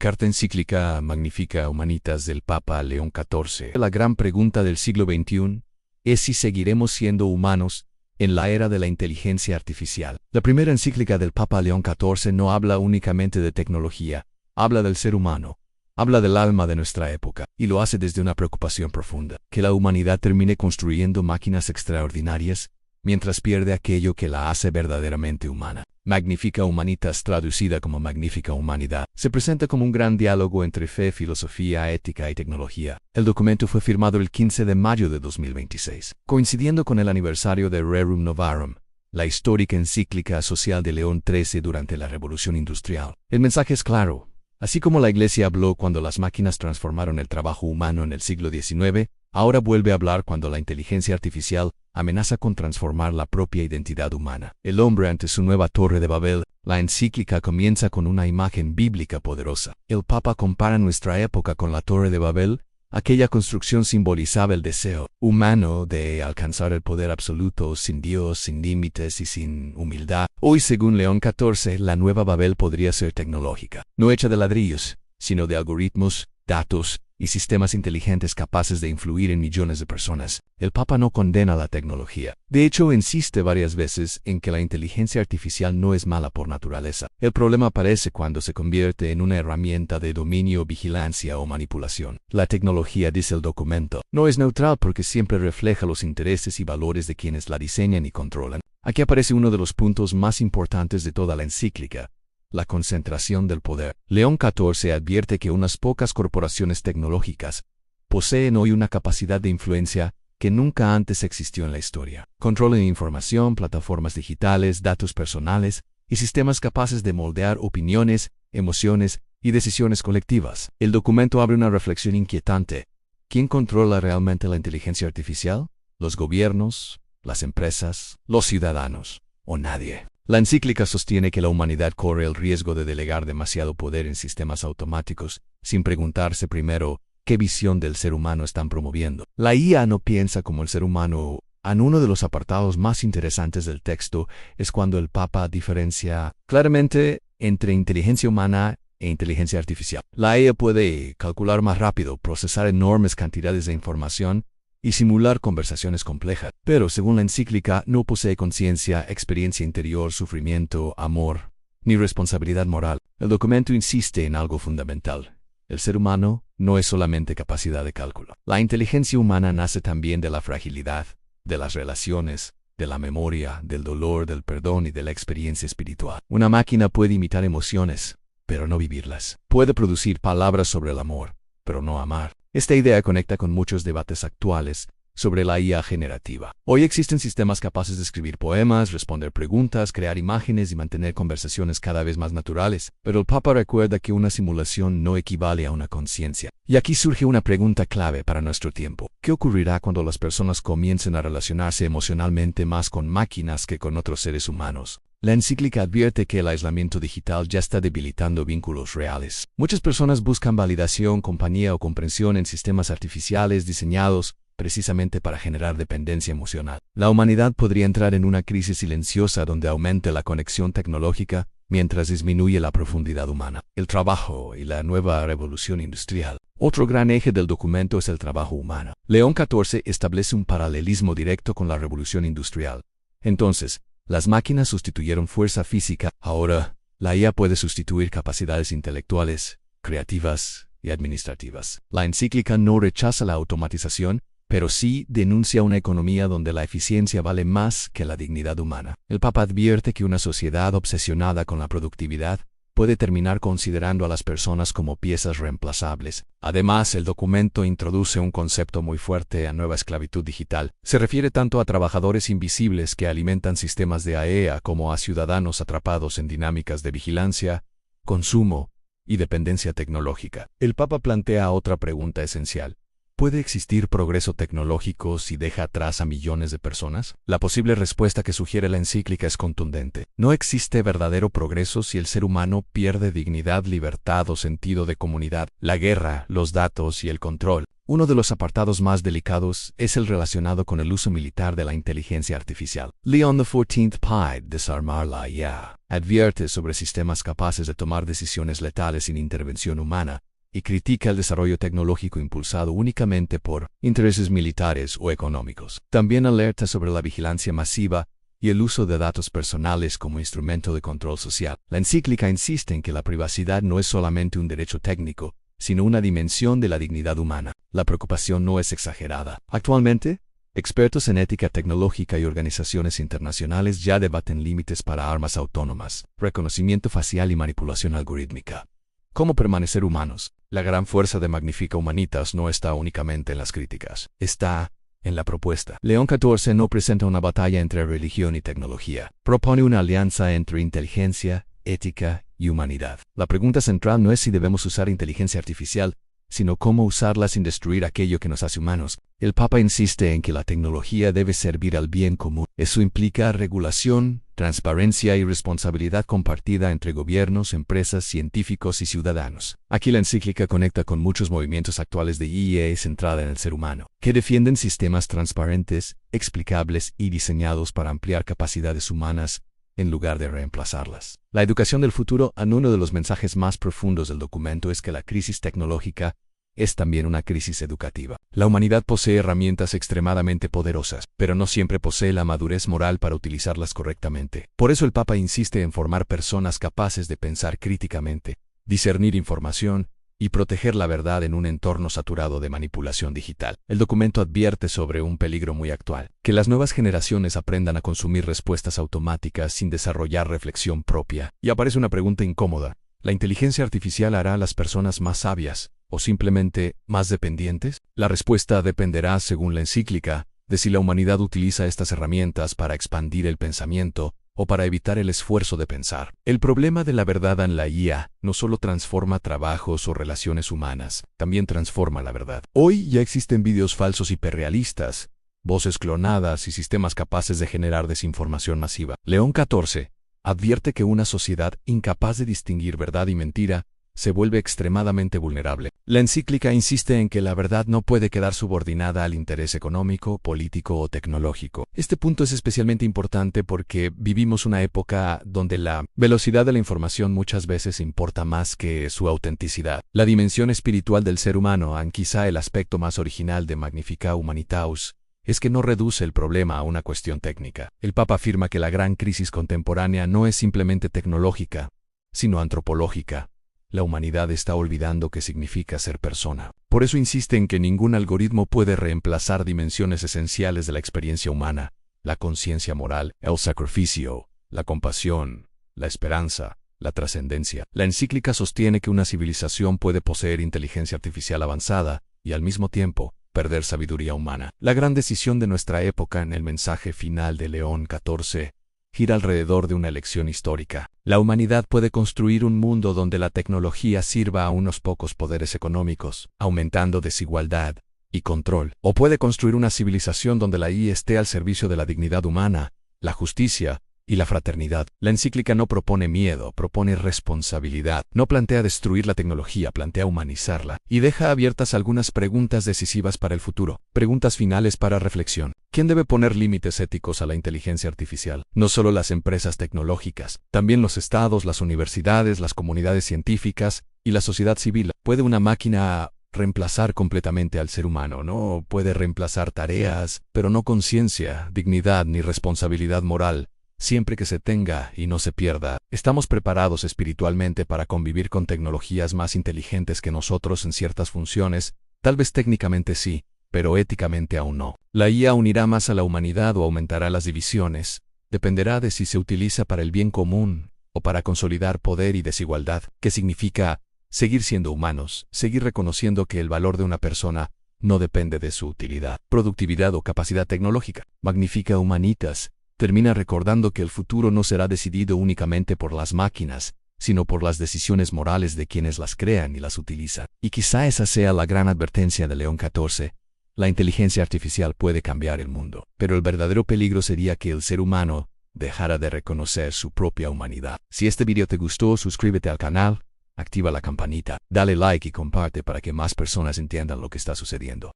Carta encíclica Magnificat Humanitas del Papa León XIV. La gran pregunta del siglo XXI es si seguiremos siendo humanos en la era de la inteligencia artificial. La primera encíclica del Papa León XIV no habla únicamente de tecnología, habla del ser humano, habla del alma de nuestra época, y lo hace desde una preocupación profunda, que la humanidad termine construyendo máquinas extraordinarias mientras pierde aquello que la hace verdaderamente humana. Magnificat Humanitas, traducida como Magnífica Humanidad, se presenta como un gran diálogo entre fe, filosofía, ética y tecnología. El documento fue firmado el 15 de mayo de 2026, coincidiendo con el aniversario de Rerum Novarum, la histórica encíclica social de León XIII durante la Revolución Industrial. El mensaje es claro. Así como la Iglesia habló cuando las máquinas transformaron el trabajo humano en el siglo XIX, ahora vuelve a hablar cuando la inteligencia artificial amenaza con transformar la propia identidad humana. El hombre ante su nueva Torre de Babel. La encíclica comienza con una imagen bíblica poderosa. El Papa compara nuestra época con la Torre de Babel. Aquella construcción simbolizaba el deseo humano de alcanzar el poder absoluto, sin Dios, sin límites y sin humildad. Hoy, según León XIV, la nueva Babel podría ser tecnológica, no hecha de ladrillos, sino de algoritmos, datos y sistemas inteligentes capaces de influir en millones de personas. El Papa no condena la tecnología. De hecho, insiste varias veces en que la inteligencia artificial no es mala por naturaleza. El problema aparece cuando se convierte en una herramienta de dominio, vigilancia o manipulación. La tecnología, dice el documento, no es neutral porque siempre refleja los intereses y valores de quienes la diseñan y controlan. Aquí aparece uno de los puntos más importantes de toda la encíclica: la concentración del poder. León XIV advierte que unas pocas corporaciones tecnológicas poseen hoy una capacidad de influencia que nunca antes existió en la historia. Controlan información, plataformas digitales, datos personales y sistemas capaces de moldear opiniones, emociones y decisiones colectivas. El documento abre una reflexión inquietante. ¿Quién controla realmente la inteligencia artificial? ¿Los gobiernos, las empresas, los ciudadanos o nadie? La encíclica sostiene que la humanidad corre el riesgo de delegar demasiado poder en sistemas automáticos, sin preguntarse primero qué visión del ser humano están promoviendo. La IA no piensa como el ser humano. En uno de los apartados más interesantes del texto es cuando el Papa diferencia claramente entre inteligencia humana e inteligencia artificial. La IA puede calcular más rápido, procesar enormes cantidades de información y simular conversaciones complejas, pero según la encíclica no posee conciencia, experiencia interior, sufrimiento, amor, ni responsabilidad moral. El documento insiste en algo fundamental. El ser humano no es solamente capacidad de cálculo. La inteligencia humana nace también de la fragilidad, de las relaciones, de la memoria, del dolor, del perdón y de la experiencia espiritual. Una máquina puede imitar emociones, pero no vivirlas. Puede producir palabras sobre el amor, pero no amar. Esta idea conecta con muchos debates actuales sobre la IA generativa. Hoy existen sistemas capaces de escribir poemas, responder preguntas, crear imágenes y mantener conversaciones cada vez más naturales, pero el Papa recuerda que una simulación no equivale a una conciencia. Y aquí surge una pregunta clave para nuestro tiempo. ¿Qué ocurrirá cuando las personas comiencen a relacionarse emocionalmente más con máquinas que con otros seres humanos? La encíclica advierte que el aislamiento digital ya está debilitando vínculos reales. Muchas personas buscan validación, compañía o comprensión en sistemas artificiales diseñados precisamente para generar dependencia emocional. La humanidad podría entrar en una crisis silenciosa donde aumente la conexión tecnológica mientras disminuye la profundidad humana. El trabajo y la nueva revolución industrial. Otro gran eje del documento es el trabajo humano. León XIV establece un paralelismo directo con la revolución industrial. Entonces, las máquinas sustituyeron fuerza física. Ahora, la IA puede sustituir capacidades intelectuales, creativas y administrativas. La encíclica no rechaza la automatización, pero sí denuncia una economía donde la eficiencia vale más que la dignidad humana. El Papa advierte que una sociedad obsesionada con la productividad puede terminar considerando a las personas como piezas reemplazables. Además, el documento introduce un concepto muy fuerte a nueva esclavitud digital. Se refiere tanto a trabajadores invisibles que alimentan sistemas de IA como a ciudadanos atrapados en dinámicas de vigilancia, consumo y dependencia tecnológica. El Papa plantea otra pregunta esencial. ¿Puede existir progreso tecnológico si deja atrás a millones de personas? La posible respuesta que sugiere la encíclica es contundente. No existe verdadero progreso si el ser humano pierde dignidad, libertad o sentido de comunidad. La guerra, los datos y el control Uno de los apartados más delicados es el relacionado con el uso militar de la inteligencia artificial. Leon XIV pide desarmar la IA. Advierte sobre sistemas capaces de tomar decisiones letales sin intervención humana y critica el desarrollo tecnológico impulsado únicamente por intereses militares o económicos. También alerta sobre la vigilancia masiva y el uso de datos personales como instrumento de control social. La encíclica insiste en que la privacidad no es solamente un derecho técnico, sino una dimensión de la dignidad humana. La preocupación no es exagerada. Actualmente, expertos en ética tecnológica y organizaciones internacionales ya debaten límites para armas autónomas, reconocimiento facial y manipulación algorítmica. ¿Cómo permanecer humanos? La gran fuerza de Magnifica Humanitas no está únicamente en las críticas, está en la propuesta. León XIV no presenta una batalla entre religión y tecnología. Propone una alianza entre inteligencia, ética y humanidad. La pregunta central no es si debemos usar inteligencia artificial, sino cómo usarla sin destruir aquello que nos hace humanos. El Papa insiste en que la tecnología debe servir al bien común. Eso implica regulación, transparencia y responsabilidad compartida entre gobiernos, empresas, científicos y ciudadanos. Aquí la encíclica conecta con muchos movimientos actuales de IA centrada en el ser humano, que defienden sistemas transparentes, explicables y diseñados para ampliar capacidades humanas en lugar de reemplazarlas. La educación del futuro, uno de los mensajes más profundos del documento, es que la crisis tecnológica es también una crisis educativa. La humanidad posee herramientas extremadamente poderosas, pero no siempre posee la madurez moral para utilizarlas correctamente. Por eso el Papa insiste en formar personas capaces de pensar críticamente, discernir información y proteger la verdad en un entorno saturado de manipulación digital. El documento advierte sobre un peligro muy actual: que las nuevas generaciones aprendan a consumir respuestas automáticas sin desarrollar reflexión propia. Y aparece una pregunta incómoda: ¿la inteligencia artificial hará a las personas más sabias o simplemente más dependientes? La respuesta dependerá, según la encíclica, de si la humanidad utiliza estas herramientas para expandir el pensamiento o para evitar el esfuerzo de pensar. El problema de la verdad en la IA no solo transforma trabajos o relaciones humanas, también transforma la verdad. Hoy ya existen vídeos falsos hiperrealistas, voces clonadas y sistemas capaces de generar desinformación masiva. León XIV advierte que una sociedad incapaz de distinguir verdad y mentira se vuelve extremadamente vulnerable. La encíclica insiste en que la verdad no puede quedar subordinada al interés económico, político o tecnológico. Este punto es especialmente importante porque vivimos una época donde la velocidad de la información muchas veces importa más que su autenticidad. La dimensión espiritual del ser humano, quizá el aspecto más original de Magnifica Humanitas, es que no reduce el problema a una cuestión técnica. El Papa afirma que la gran crisis contemporánea no es simplemente tecnológica, sino antropológica. La humanidad está olvidando qué significa ser persona. Por eso insiste en que ningún algoritmo puede reemplazar dimensiones esenciales de la experiencia humana: la conciencia moral, el sacrificio, la compasión, la esperanza, la trascendencia. La encíclica sostiene que una civilización puede poseer inteligencia artificial avanzada y, al mismo tiempo, perder sabiduría humana. La gran decisión de nuestra época, en el mensaje final de León XIV, gira alrededor de una elección histórica. La humanidad puede construir un mundo donde la tecnología sirva a unos pocos poderes económicos, aumentando desigualdad y control. O puede construir una civilización donde la IA esté al servicio de la dignidad humana, la justicia y la fraternidad. La encíclica no propone miedo, propone responsabilidad. No plantea destruir la tecnología, plantea humanizarla. Y deja abiertas algunas preguntas decisivas para el futuro. Preguntas finales para reflexión. ¿Quién debe poner límites éticos a la inteligencia artificial? No solo las empresas tecnológicas, también los estados, las universidades, las comunidades científicas y la sociedad civil. ¿Puede una máquina reemplazar completamente al ser humano? No, puede reemplazar tareas, pero no conciencia, dignidad ni responsabilidad moral, siempre que se tenga y no se pierda. ¿Estamos preparados espiritualmente para convivir con tecnologías más inteligentes que nosotros en ciertas funciones? Tal vez técnicamente sí, pero éticamente aún no. ¿La IA unirá más a la humanidad o aumentará las divisiones? Dependerá de si se utiliza para el bien común o para consolidar poder y desigualdad. ¿Qué significa seguir siendo humanos? Seguir reconociendo que el valor de una persona no depende de su utilidad, productividad o capacidad tecnológica. Magnifica Humanitas termina recordando que el futuro no será decidido únicamente por las máquinas, sino por las decisiones morales de quienes las crean y las utilizan. Y quizá esa sea la gran advertencia de León XIV. La inteligencia artificial puede cambiar el mundo, pero el verdadero peligro sería que el ser humano dejara de reconocer su propia humanidad. Si este video te gustó, suscríbete al canal, activa la campanita, dale like y comparte para que más personas entiendan lo que está sucediendo.